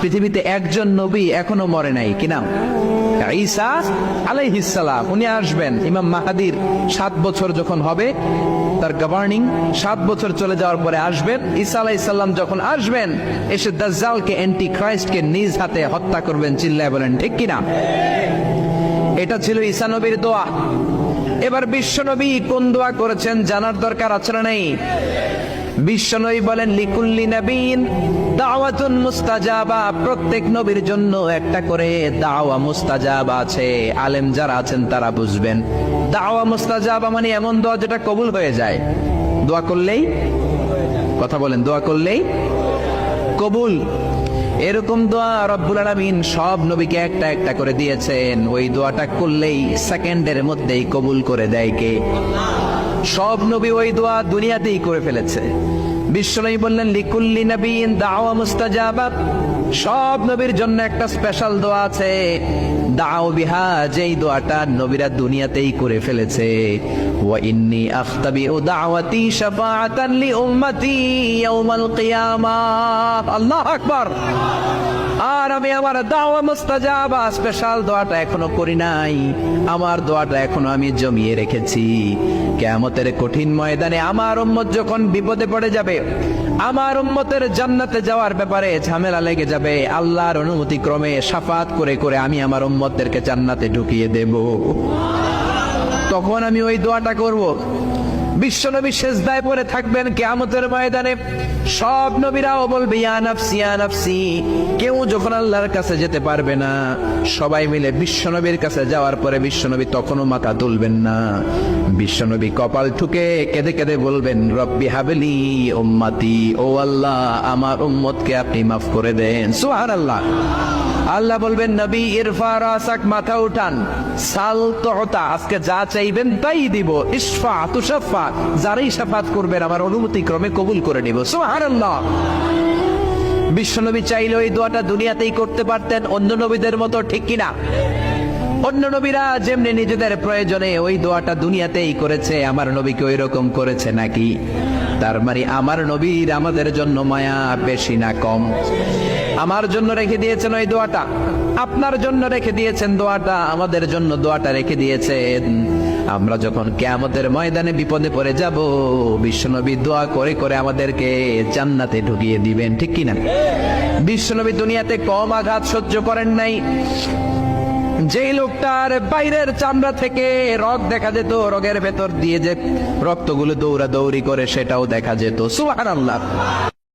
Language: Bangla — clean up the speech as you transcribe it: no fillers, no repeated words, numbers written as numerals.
পৃথিবীতে একজন নবী এখনো মরে নাই, কি নাম? ঈসা আলাইহিস সালাম। উনি আসবেন ইমাম মাহাদির 7 বছর যখন হবে, তার গভর্নিং 7 বছর চলে যাওয়ার পরে আসবেন। ঈসা আলাইহিস সালাম যখন আসবেন, এসে দাজ্জালকে, অ্যান্টি ক্রাইস্টকে নিজ হাতে হত্যা করবেন। চিল্লায় বলেন ঠিক কিনা? এটা ছিল ঈসা নবীর দোয়া। এবার বিশ্বনবী কোন দোয়া করেছেন জানার দরকার আছে না নেই? বিশ্বনবী বলেন, লিকুল্লি নবীন দাওয়াতুন মুস্তাজাবা। প্রত্যেক নবীর জন্য একটা করে দাওয়া মুস্তাজাবা আছে। আলেম যারা আছেন তারা বুঝবেন, দাওয়া মুস্তাজাবা মানে এমন দোয়া যেটা কবুল হয়ে যায়। দোয়া করলেই, কথা বলেন, দোয়া করলেই কবুল। এরকম দোয়া রব্বুল আলামিন সব নবীকে একটা একটা করে দিয়েছেন। ওই দোয়াটা করলেই সেকেন্ডের মধ্যেই কবুল করে দেয় কে? সব নবী ওই দোয়া দুনিয়াতেই করে ফেলেছে। বিশ্বনবী বললেন, লিকুল্লি নবীন দাওয়া মুস্তাজাবা। সব নবীর জন্য একটা স্পেশাল দোয়া আছে, দাও বিহা, যেই দোয়াটা নবীরা দুনিয়াতেই করে ফেলেছে। ওয়া ইন্নী আখতাবিউ দাওয়াতি শাফাআতান লি উম্মতি ইয়াউমাল কিয়ামাহ। আল্লাহু আকবার। আর আমি আমার দাওয়া মুস্তাজাবা স্পেশাল দোয়াটা এখনো করি নাই। আমার দোয়াটা এখনো আমি জমিয়ে রেখেছি। কিয়ামতের কঠিন ময়দানে আমার উম্মত যখন বিপদে পড়ে যাবে, আমার উম্মতের জান্নাতে যাওয়ার ব্যাপারে ঝামেলা লেগে যাবে, আল্লাহর অনুমতি ক্রমে শাফাত করে করে আমি আমার উম্মতদেরকে জান্নাতে ঢুকিয়ে দেব। তখন আমি ওই দোয়াটা করব। বিশ্বনবী সেজদায় পড়ে থাকবেন কিয়ামতের ময়দানে। সব নবীরাও বলবে, ইয়া নাফসি ইয়া নাফসি। কেউ যখন আল্লাহর কাছে যেতে পারবে না, সবাই মিলে বিশ্বনবীর কাছে যাওয়ার পরে বিশ্বনবী তখনও মাথা তুলবেন না। বিশ্বনবী কপাল ঠুকে কেঁদে কেঁদে বলবেন, রব্বি হাবলি উম্মতি। ও আল্লাহ, আমার উম্মতকে আপনি মাফ করে দেন। সুবহানাল্লাহ। আল্লাহ বলবেন, নবী ইরফা রাসাক, মাথা উঠান, সাল তুতা, আজকে যা চাইবেন তাই দিব। ইশফা তুশাফা, যারাই শাফাত করবেন আমার অনুমতি ক্রমে কবুল করে নিব। সুবহানাল্লাহ। বিশ্বনবী চাইলে ওই দোয়াটা দুনিয়াতেই করতে পারতেন অন্য নবীদের মতো, ঠিক কিনা? অন্য নবীরা যেমনি নিজেদের প্রয়োজনে ওই দোয়াটা দুনিয়াতেই করেছে, আমার নবীকে ওই রকম করেছে নাকি? তার মানে আমার নবীর আমাদের জন্য মায়া বেশি না কম? আমার জন্য রেখে দিয়েছেন ওই দোয়াটা, আপনার জন্য রেখে দিয়েছেন দোয়াটা, আমাদের জন্য দোয়াটা রেখে দিয়েছেন। আমরা যখন কিয়ামতের ময়দানে বিপদে পড়ে যাব, বিশ্বনবী দোয়া করে করে আমাদেরকে জান্নাতে ঢুকিয়ে দিবেন, ঠিক কিনা? বিশ্বনবী দুনিয়াতে কম আঘাত সহ্য করেন নাই। যেই লোকটার বাইরের চামড়া থেকে রগ দেখা যেত, রগের ভেতর দিয়ে যে রক্তগুলো দৌড়াদৌড়ি করে সেটাও দেখা যেত। সুবহানাল্লাহ।